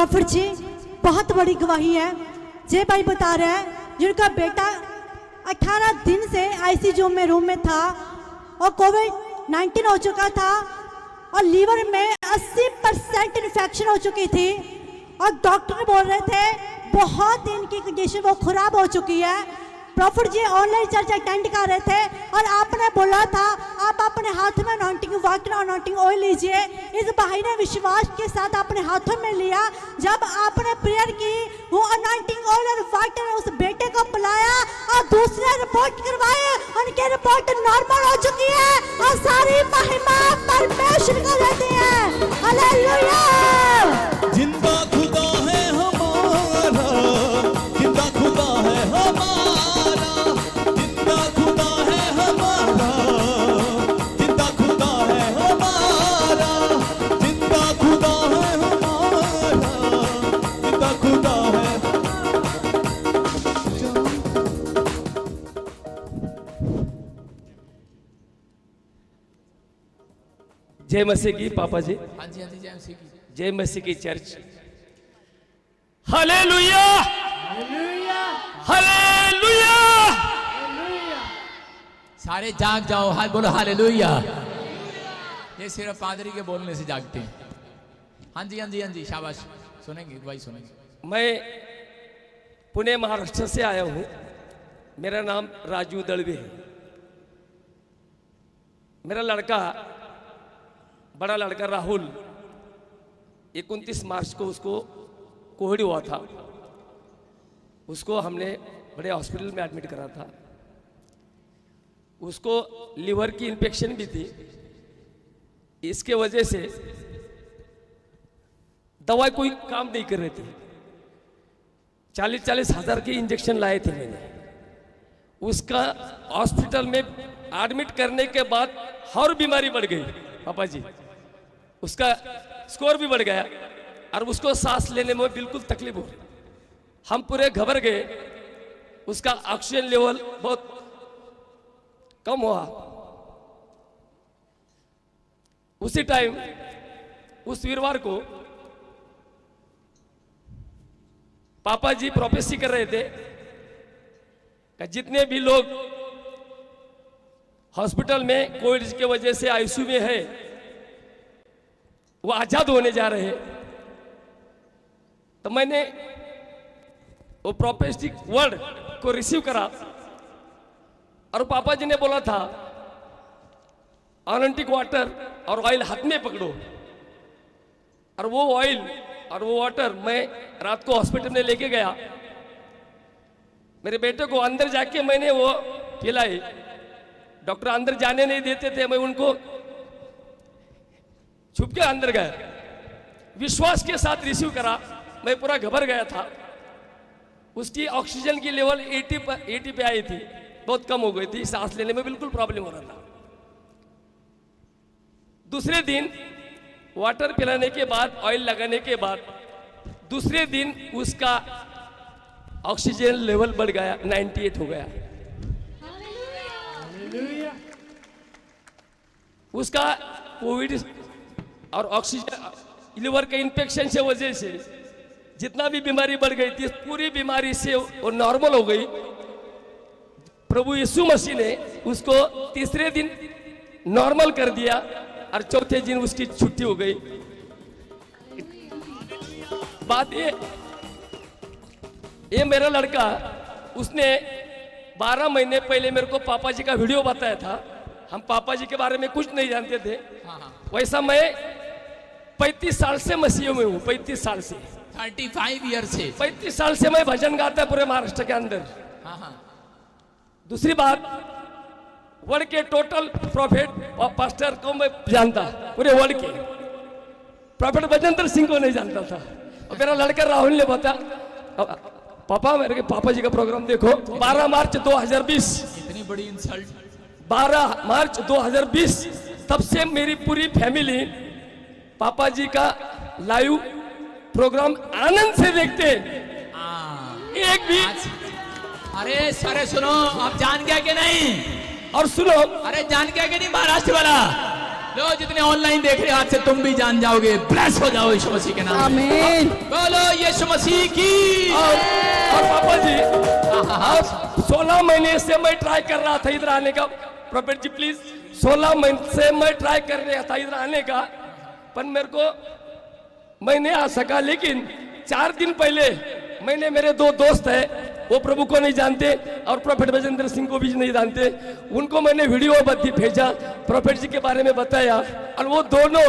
Profit जी बहुत बड़ी गवाही है। जय भाई बता रहे हैं जिनका बेटा 18 दिन से आईसीयू में रूम में था और कोविड-19 हो चुका था और लीवर में 80% इन्फेक्शन हो चुकी थी और डॉक्टर बोल रहे थे बहुत इनकी कंडीशन वो खराब हो चुकी है। प्रॉफिट जी ऑनलाइन चर्च अटेंड कर रहे थे और आपने बोला था आप अपने हाथ में अनॉइंटिंग वाटर अनॉइंटिंग ऑयल लीजिए। इस भाई ने विश्वास के साथ अपने हाथों में लिया। जब आपने प्रेयर की वो अनॉइंटिंग ऑयल और वाटर उस बेटे को पिलाया और दूसरे रिपोर्ट करवाए, उनकी रिपोर्ट नॉर्मल हो चुकी है और सारी महिमा परमेश्वर को देती है। हालेलुया। जिंदा खुदा है हमारा, जिंदा खुदा है हमारा, जिंदा खुदा है हमारा, जिंदा खुदा है हमारा, जिंदा खुदा है हमारा, जिंदा खुदा है। जय मसीह की पापा जी। हाँ जी जय मसीह की। जय मसीह की चर्च। Hallelujah hallelujah. सारे जाग जाओ, हाल बोलो हालेलुया। ये सिर्फ पादरी के बोलने से जागते हैं। हाँ जी शाबाश, सुनेंगे भाई सुनेंगे। मैं पुणे महाराष्ट्र से आया हूँ। मेरा नाम राजू दड़वे है। मेरा लड़का, बड़ा लड़का राहुल, 29 मार्च को उसको कोविड हुआ था। उसको हमने बड़े हॉस्पिटल में एडमिट करा था। उसको लीवर की इन्फेक्शन भी थी। इसके वजह से दवाई कोई काम नहीं कर रही थी। 40-40 हज़ार के इंजेक्शन लाए थे मैंने। उसका हॉस्पिटल में एडमिट करने के बाद और बीमारी बढ़ गई पापा जी। उसका स्कोर भी बढ़ गया और उसको सांस लेने में बिल्कुल तकलीफ हो रही। हम पूरे घबर गए। उसका ऑक्सीजन लेवल बहुत कम हुआ। उसी टाइम उस वीरवार को पापा जी प्रोफेसी कर रहे थे कि जितने भी लोग हॉस्पिटल में कोविड की वजह से आईसीयू में है वो आजाद होने जा रहे हैं। तो मैंने वो प्रोफेटिक वर्ड को रिसीव करा और पापा जी ने बोला था अनॉइंटिंग वाटर और ऑयल हाथ में पकड़ो। और वो ऑयल और वो वाटर मैं रात को हॉस्पिटल में लेके गया। मेरे बेटे को अंदर जाके मैंने वो पिलाई। डॉक्टर अंदर जाने नहीं देते थे। मैं उनको छुप के अंदर गया, विश्वास के साथ रिसीव करा। मैं पूरा घबर गया था। उसकी ऑक्सीजन की लेवल 80 पे आई थी, बहुत कम हो गई थी। सांस लेने में बिल्कुल प्रॉब्लम हो रहा था। दूसरे दिन वाटर पिलाने के बाद, ऑयल लगाने के बाद, दूसरे दिन उसका ऑक्सीजन लेवल बढ़ गया, 98 हो गया। उसका कोविड और ऑक्सीजन लीवर के इन्फेक्शन से वजह से जितना भी बीमारी बढ़ गई थी, पूरी बीमारी से वो नॉर्मल हो गई। प्रभु यीशु मसीह ने उसको तीसरे दिन नॉर्मल कर दिया और चौथे दिन उसकी छुट्टी हो गई। बात ये मेरा लड़का, उसने 12 महीने पहले मेरे को पापा जी का वीडियो बताया था। हम पापा जी के बारे में कुछ नहीं जानते थे। वैसा मैं 35 साल से मसीह में हूँ। 35 साल से, 35 ईयर से, 35 साल से मैं भजन गाता पूरे महाराष्ट्र के अंदर। दूसरी बात, वर्ल्ड के टोटल प्रॉफिट और पास्टर को मैं जानता, पूरे वर्ल्ड के। प्रॉफिट भजनतर सिंह को नहीं जानता था। और मेरा लड़का राहुल ने बताया, पापा मेरे के पापा जी का प्रोग्राम देखो। 12 मार्च 2020, इतनी बड़ी इंसल्ट। 12 मार्च 2020, तब से मेरी पूरी फैमिली पापा जी का लाइव प्रोग्राम आनंद से देखते। एक भी अरे सारे सुनो, आप जान गया कि नहीं? और सुनो, अरे जान गया कि नहीं महाराष्ट्र वाला? लो जितने ऑनलाइन देख रहे हो, आज से तुम भी जान जाओगे। ब्लेस हो जाओ यीशु मसीह के नाम में। आमीन। बोलो यीशु मसीह की। और पापा जी, 16 महीने से मैं ट्राई कर रहा था इधर आने का। प्रॉफेट जी प्लीज, 16 महीने से मैं ट्राई कर रहा था इधर आने का, पर मेरे को मैं नहीं आ सका। लेकिन 4 दिन पहले मैंने, मेरे 2 दोस्त है, वो प्रभु को नहीं जानते और प्रोफेट बजेंद्र सिंह को भी नहीं जानते, उनको मैंने वीडियो भेजा, प्रोफेट जी के बारे में बताया। और वो दोनों,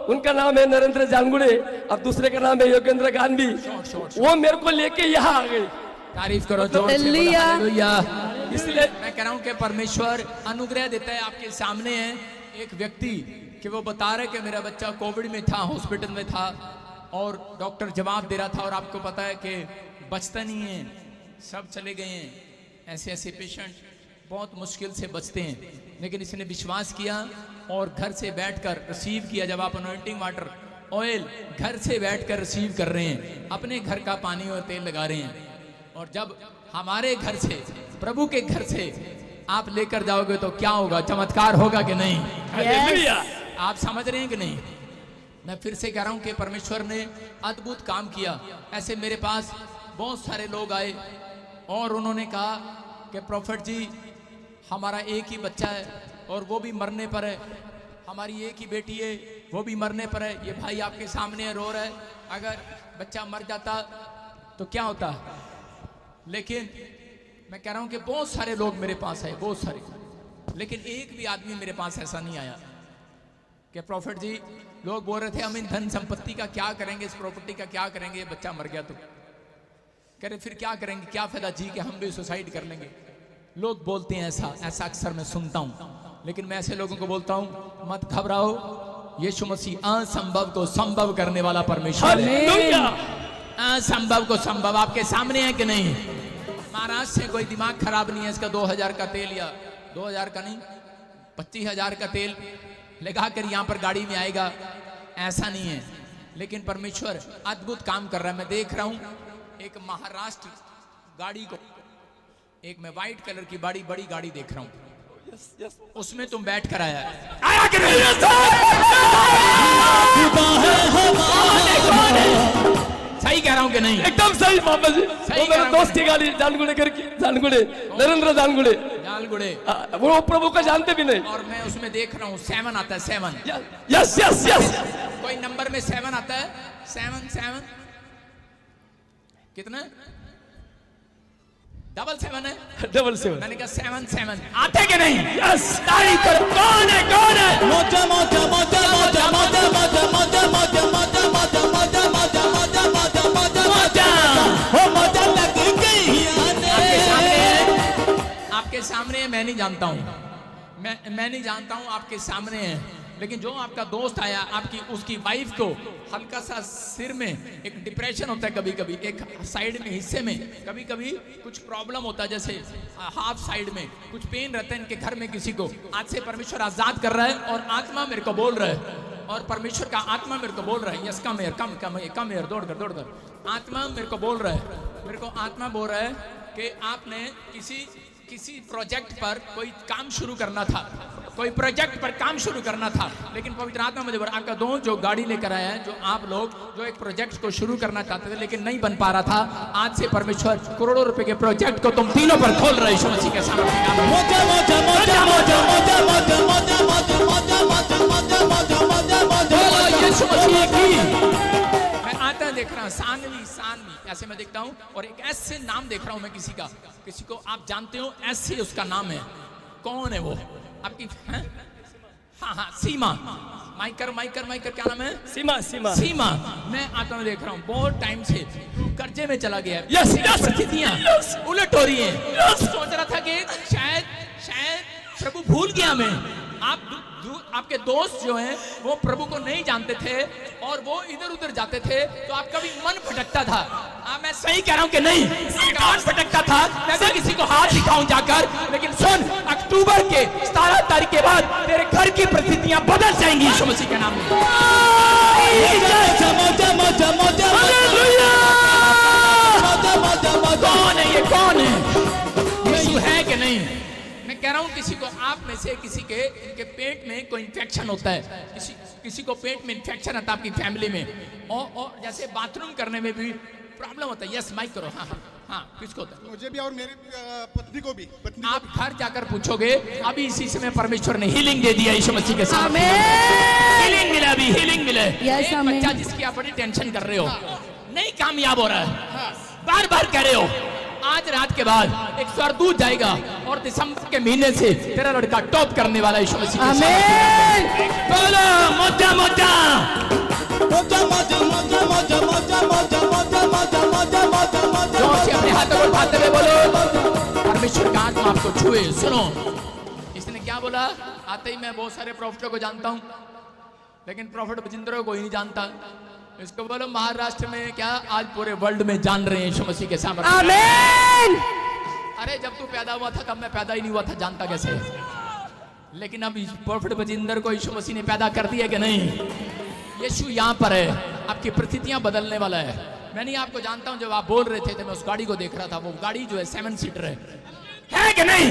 उनका नाम है नरेंद्र जानगुड़े और दूसरे का नाम है योगेंद्र गांधी, वो मेरे को लेके यहाँ आ गए। तारीफ करो जोर से, बोलो हालेलुया। हालेलुया। इसलिए मैं कह रहा हूं कि परमेश्वर अनुग्रह देता है। आपके सामने है एक व्यक्ति कि वो बता रहे कि मेरा बच्चा कोविड में था, हॉस्पिटल में था और डॉक्टर जवाब दे रहा था, और आपको पता है कि बचता नहीं है, सब चले गए हैं। ऐसे ऐसे पेशेंट बहुत मुश्किल से बचते हैं, लेकिन इसने विश्वास किया और घर से बैठकर रिसीव किया। जब आप अनॉइंटिंग वाटर ऑयल घर से बैठकर रिसीव कर रहे हैं, अपने घर का पानी और तेल लगा रहे हैं, और जब हमारे घर से, प्रभु के घर से आप लेकर जाओगे तो क्या होगा? चमत्कार होगा कि नहीं? हालेलुया। आप समझ रहे हैं कि नहीं? मैं फिर से कह रहा हूं कि परमेश्वर ने अद्भुत काम किया। ऐसे मेरे पास बहुत सारे लोग आए और उन्होंने कहा कि प्रॉफिट जी, हमारा एक ही बच्चा है और वो भी मरने पर है, हमारी एक ही बेटी है, वो भी मरने पर है, ये भाई आपके सामने रो रहा है, अगर बच्चा मर जाता तो क्या होता? लेकिन मैं कह रहा हूं कि बहुत सारे लोग मेरे पास आए, बहुत सारे, लेकिन एक भी आदमी मेरे पास ऐसा नहीं आया कि प्रॉफिट जी, लोग बोल रहे थे हम इन धन संपत्ति का क्या करेंगे, इस प्रॉपर्टी का क्या करेंगे, बच्चा मर गया तो कह रहे फिर क्या करेंगे, क्या फायदा जी के, हम भी सुसाइड कर लेंगे। लोग बोलते हैं ऐसा, ऐसा अक्सर मैं सुनता हूं, लेकिन मैं ऐसे लोगों को बोलता हूं मत घबराओ, यीशु मसीह असंभव को संभव करने वाला परमेश्वर है। हालेलुया। असंभव को संभव आपके सामने है कि नहीं? महाराष्ट्र से कोई दिमाग खराब नहीं है, इसका 2000 का तेल, या 2000 का नहीं, 25,000 का तेल लगा कर यहाँ पर गाड़ी में आएगा, ऐसा नहीं है। लेकिन परमेश्वर अद्भुत काम कर रहा है। मैं देख रहा हूँ एक महाराष्ट्र गाड़ी को, एक मैं व्हाइट कलर की बड़ी गाड़ी देख रहा हूँ, उसमें तुम बैठ कर आया कि नहीं? सही कह रहा हूँ कि नहीं? एकदम सही पापा जी। सही वो मेरे कह दोस्त की गाड़ी, जानगुड़े करके, जानगुड़े, नरेंद्र जानगुड़े, जालगुड़े, वो प्रभु को जानते भी नहीं। और मैं उसमें देख रहा हूँ 7 आता है, 7 यस यस यस। कोई नंबर में 7 आता है, 7 कितना? 7 है। 7 मैंने कहा 7 आते कि नहीं? यस। तारीफ करो। कौन है? कौन है? मोजा मोजा मोजा मोजा मोजा मोजा मोजा मोजा मोजा मोजा मोजा मोजा मोजा मोजा मोजा मोजा हो मोजा लग गई आपके सामने आने। है, आपके सामने है, मैं नहीं जानता हूँ, मैं नहीं जानता हूँ, आपके सामने है। लेकिन जो आपका दोस्त आया, आपकी उसकी वाइफ को हल्का सा सिर में एक डिप्रेशन होता है, कभी कभी एक साइड में हिस्से में कभी कभी कुछ प्रॉब्लम होता है, जैसे हाफ साइड में कुछ पेन रहता है इनके घर में किसी को। आज से परमेश्वर आजाद कर रहा है और आत्मा मेरे को बोल रहा है, और परमेश्वर का आत्मा मेरे को बोल रहा है, यस कम हियर दौड़ कर आत्मा मेरे को बोल रहा है, मेरे को आत्मा बोल रहा है कि आपने किसी प्रोजेक्ट पर कोई काम शुरू करना था, कोई प्रोजेक्ट पर काम शुरू करना था, लेकिन पवित्र आत्मा मुझे बोला आपका दोस्त जो गाड़ी लेकर आया है, जो आप लोग जो एक प्रोजेक्ट को शुरू करना चाहते थे लेकिन नहीं बन पा रहा था, आज से परमेश्वर करोड़ों रुपए के प्रोजेक्ट को तुम तीनों पर खोल रहे यीशु मसीह के सामने। मोजा मोजा मोजा मोजा मोजा मोजा मोजा मोजा मोजा मोजा मोजा मोजा मोजा मोजा यीशु मसीह की। मैं आता देख रहा हूँ सानवी ऐसे मैं देखता हूँ, और एक ऐसे नाम देख रहा हूँ मैं किसी को आप जानते हो, ऐसे उसका नाम है। कौन है वो? आपकी है? हाँ सीमा, माइकर क्या नाम है? सीमा। मैं आता हूँ देख रहा हूँ बहुत टाइम से कर्जे में चला गया है। Yes, किसी की yes, परिस्थितियां उलट हो रही हैं। सोच रहा था कि शायद प्रभु भूल गया मैं। आपके दोस्त जो हैं वो प्रभु को नहीं जानते थे और वो इधर उधर जाते थे, तो आपका भी मन भटकता था। मैं सही कह रहा हूँ कि नहीं? मन भटकता था। मैं भी किसी को हाथ दिखाऊं जाकर, लेकिन सुन, अक्टूबर के 17 तारीख के बाद तेरे घर की परिस्थितियां बदल जाएंगी यीशु मसीह के नाम में। कौन है ये? कौन है? यीशु है कि नहीं? मैं कह रहा हूं किसी को आप में से किसी के इनके पेट में कोई इन्फेक्शन होता है, किसी को पेट में इन्फेक्शन आता है आपकी फैमिली में, और जैसे बाथरूम करने में भी प्रॉब्लम होता है। यस माइक करो। हाँ हाँ हाँ, किसको होता है? मुझे भी और मेरी पत्नी को भी। आप घर जाकर पूछोगे, अभी इसी समय परमेश्वर ने हीलिंग दे दिया यीशु मसीह के साथ। हीलिंग मिला, अभी हीलिंग मिले। एक बच्चा जिसकी आप बड़ी टेंशन कर रहे हो, नहीं कामयाब हो रहा है, बार बार कह रहे हो, आज रात के बाद एक स्वर्गदूत जाएगा और दिसंबर के महीने से तेरा लड़का टॉप करने वाला यीशु मसीह के साथ। बोलो मोजा मोजा मोजा मोजा मोजा मोजा मोजा मोजा मोजा मोजा मोजा मोजा मोजा। जोर से अपने हाथों को उठाते हुए बोलो, परमेश्वर का आत्मा आपको छुए। सुनो, इसने क्या बोला? आते ही मैं बहुत सारे प्रॉफिटों को जानता हूं, लेकिन प्रॉफिट बजिंदर को कोई नहीं जानता। इसको बोलो महाराष्ट्र में क्या, आज पूरे वर्ल्ड में जान रहे हैं यीशु मसीह के सामर्थ्य। आमीन। अरे जब तू पैदा हुआ था, कब मैं पैदा ही नहीं हुआ था, जानता कैसे? लेकिन अब प्रॉफिट बजिंदर को यीशु मसीह ने पैदा कर दिया कि नहीं? यीशु यहाँ पर है, आपकी परिस्थितियां बदलने वाला है। मैं नहीं आपको जानता हूं, जब आप बोल रहे थे तो मैं उस गाड़ी को देख रहा था। वो गाड़ी जो है 7 सीटर है कि नहीं?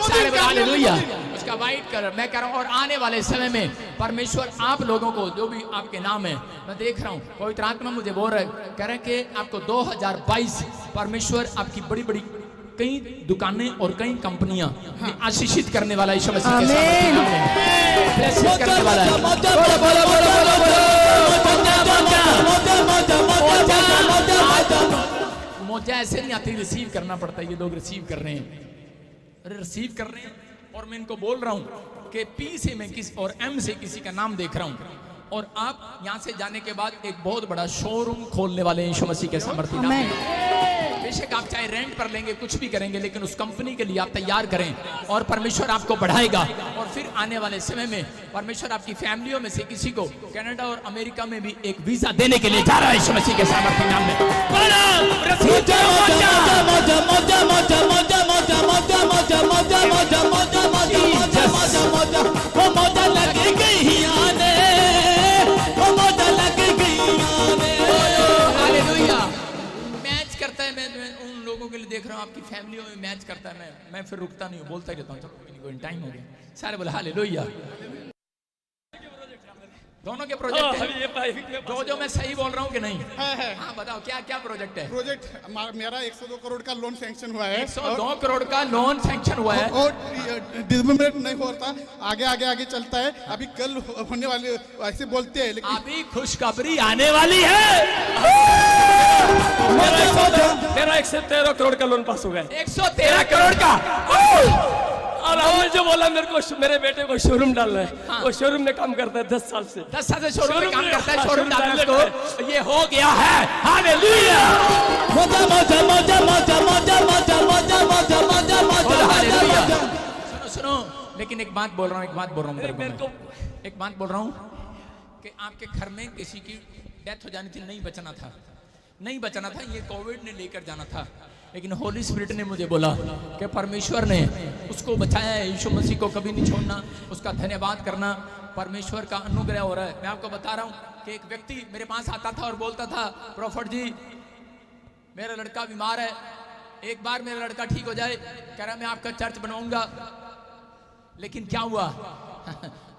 सारे बोलो हालेलुया। उसका वाइट कलर। मैं कह रहा हूं, और आने वाले समय में परमेश्वर आप लोगों को, जो भी आपके नाम है, मैं देख रहा हूं पवित्र आत्मा मुझे बोल रहा है, कह रहे हैं कि आपको 2022 परमेश्वर आपकी बड़ी बड़ी कई दुकानें और कई कंपनियां आशीषित करने वाला यीशु मसीह के साथ ब्लेसिंग करने वाला है। बोलो बोलो बोलो बोलो बोलो। मोजा ऐसे नहीं आती, रिसीव करना पड़ता है। ये लोग रिसीव कर रहे हैं, अरे रिसीव कर रहे हैं। और मैं इनको बोल रहा हूं कि पी से मैं किसी और एम से किसी का नाम देख रहा हूं, और आप यहां से जाने के बाद एक बहुत बड़ा शोरूम खोलने वाले हैं यीशु मसीह के सामर्थ्य नाम में। बेशक आप चाहे रेंट पर लेंगे, कुछ भी करेंगे, लेकिन उस कंपनी के लिए आप तैयार करें, और परमेश्वर आपको बढ़ाएगा। और फिर आने वाले समय में परमेश्वर आपकी फैमिलियों में से किसी को कनाडा और अमेरिका में भी एक वीजा देने के लिए जा रहा है यीशु मसीह के सामर्थ्य नाम में। मैच करता है, मैं उन लोगों के लिए देख रहा हूँ, आपकी फैमिलियों में मैच करता है। मैं फिर रुकता नहीं हूँ, बोलता ही रहता हूँ, चलो कोई टाइम हो गया। सारे बोले हालेलुया। दोनों के प्रोजेक्ट है। जो मैं सही बोल रहा हूँ कि नहीं? है। हाँ बताओ, क्या क्या प्रोजेक्ट है? प्रोजेक्ट मेरा 102 करोड़ का लोन सैंक्शन हुआ है। 102 करोड़ का लोन सैंक्शन हुआ है, और डिसबर्समेंट नहीं होता, आगे आगे आगे चलता है। अभी कल होने वाले ऐसे बोलते हैं, लेकिन अभी खुशखबरी आने वाली है। मेरा 113 करोड़ का लोन पास हो गया। 113 करोड़ का। और हमने जो बोला, मेरे बेटे को शोरूम डालना है। हाँ। वो शोरूम में काम करता है 10 साल से। 10 साल से शोरूम में काम करता है। हाँ, शोरूम डालने डालने को ये हो गया है। हालेलुया। मोजा मोजा मोजा मोजा मोजा मोजा मोजा मोजा मोजा बोलो हालेलुया। मोजा। सुनो सुनो, लेकिन एक बात बोल रहा हूँ, एक बात बोल रहा हूँ कि आपके घर में किसी की डेथ हो जानी थी, नहीं बचना था, ये कोविड ने लेकर जाना था, लेकिन होली स्पिरिट ने मुझे बोला कि परमेश्वर ने उसको बचाया है। यीशु मसीह को कभी नहीं छोड़ना, उसका धन्यवाद करना, परमेश्वर का अनुग्रह हो रहा है। मैं आपको बता रहा हूँ कि एक व्यक्ति मेरे पास आता था और बोलता था, प्रॉफिट जी मेरा लड़का बीमार है, एक बार मेरा लड़का ठीक हो जाए, कह रहा मैं आपका चर्च बनवाऊंगा। लेकिन क्या हुआ?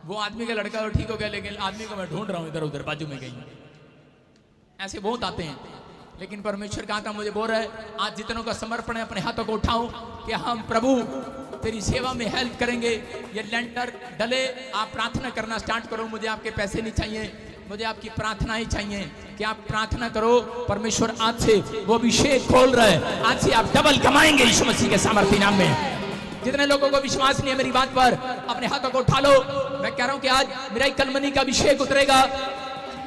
वो आदमी का लड़का तो ठीक हो गया, लेकिन आदमी को मैं ढूंढ रहा हूँ इधर उधर बाजू में कहीं। ऐसे बहुत आते हैं, लेकिन परमेश्वर का आत्मा मुझे बोल रहा है, आज जितनों का समर्पण है अपने हाथों को उठाओ कि हम प्रभु तेरी सेवा में हेल्प करेंगे। ये लेंटर डले, आप प्रार्थना करना स्टार्ट करो। मुझे आपके पैसे नहीं चाहिए, मुझे आपकी प्रार्थना ही चाहिए कि आप प्रार्थना करो। परमेश्वर आज से वो अभिषेक खोल रहा है, आज से आप डबल कमाएंगे यीशु मसीह के सामर्थ्य नाम में। जितने लोगों को विश्वास नहीं है मेरी बात पर, अपने हाथों को उठा लो। मैं कह रहा हूं कि आज मेरा कलमनी का अभिषेक उतरेगा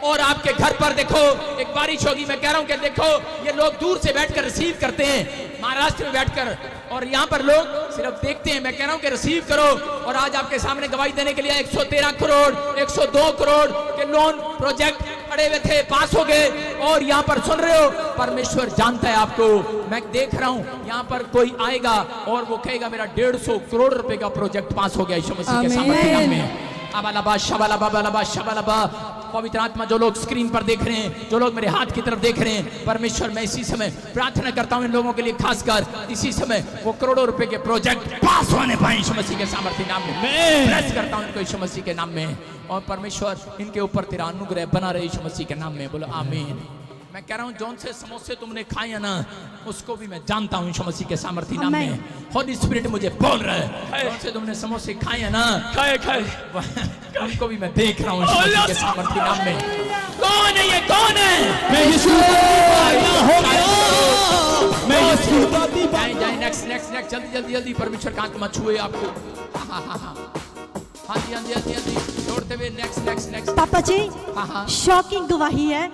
और आपके घर पर देखो एक बारिश होगी। मैं कह रहा हूं कि देखो ये लोग दूर से बैठकर रिसीव करते हैं, महाराष्ट्र में बैठकर, और यहाँ पर लोग सिर्फ देखते हैं। मैं कह रहा हूं कि रिसीव करो। और आज आपके सामने गवाही देने के लिए 113 करोड़ 102 करोड़ के लोन प्रोजेक्ट पड़े हुए थे, पास हो गए। और यहाँ पर सुन रहे हो, परमेश्वर जानता है आपको। मैं देख रहा हूँ यहाँ पर कोई आएगा और वो कहेगा मेरा 150 करोड़ रुपए का प्रोजेक्ट पास हो गया यीशु मसीह के सामर्थ्य नाम में। अबालबा शबालबा बलबा शबालबा। पवित्र आत्मा, जो लोग स्क्रीन पर देख रहे हैं, जो लोग मेरे हाथ की तरफ देख रहे हैं, परमेश्वर मैं इसी समय प्रार्थना करता हूं इन लोगों के लिए, खासकर इसी समय वो करोड़ों रुपए के प्रोजेक्ट पास होने पाए यीशु मसीह के सामर्थ्य नाम में। ब्लेस करता हूं इनको यीशु मसीह के नाम में, और परमेश्वर इनके ऊपर तेरा अनुग्रह बना रहे यीशु मसीह के नाम में। बोलो आमीन। मैं कह रहा हूं जौन से समोसे तुमने खाए हैं ना, उसको भी मैं जानता हूं यीशु मसीह के सामर्थ्य नाम में। होली स्पिरिट मुझे बोल रहा है, जौन से तुमने समोसे खाए हैं ना, खाए खाए उनको भी मैं देख रहा हूं यीशु मसीह के सामर्थ्य नाम में। कौन है ये, कौन है? मैं यीशु हो गया, मैं यीशु का दीवाना। जाए नेक्स्ट नेक्स्ट नेक्स्ट, जल्दी जल्दी जल्दी, परमेश्वर का आत्मा छुए आपको। हाँ हाँ हाँ हाँ जी, हाँ जी, हाँ जी, हाँ जी, दौड़ते हुए नेक्स्ट नेक्स्ट नेक्स्ट। पापा जी हाँ हाँ शॉकिंग गवाही है।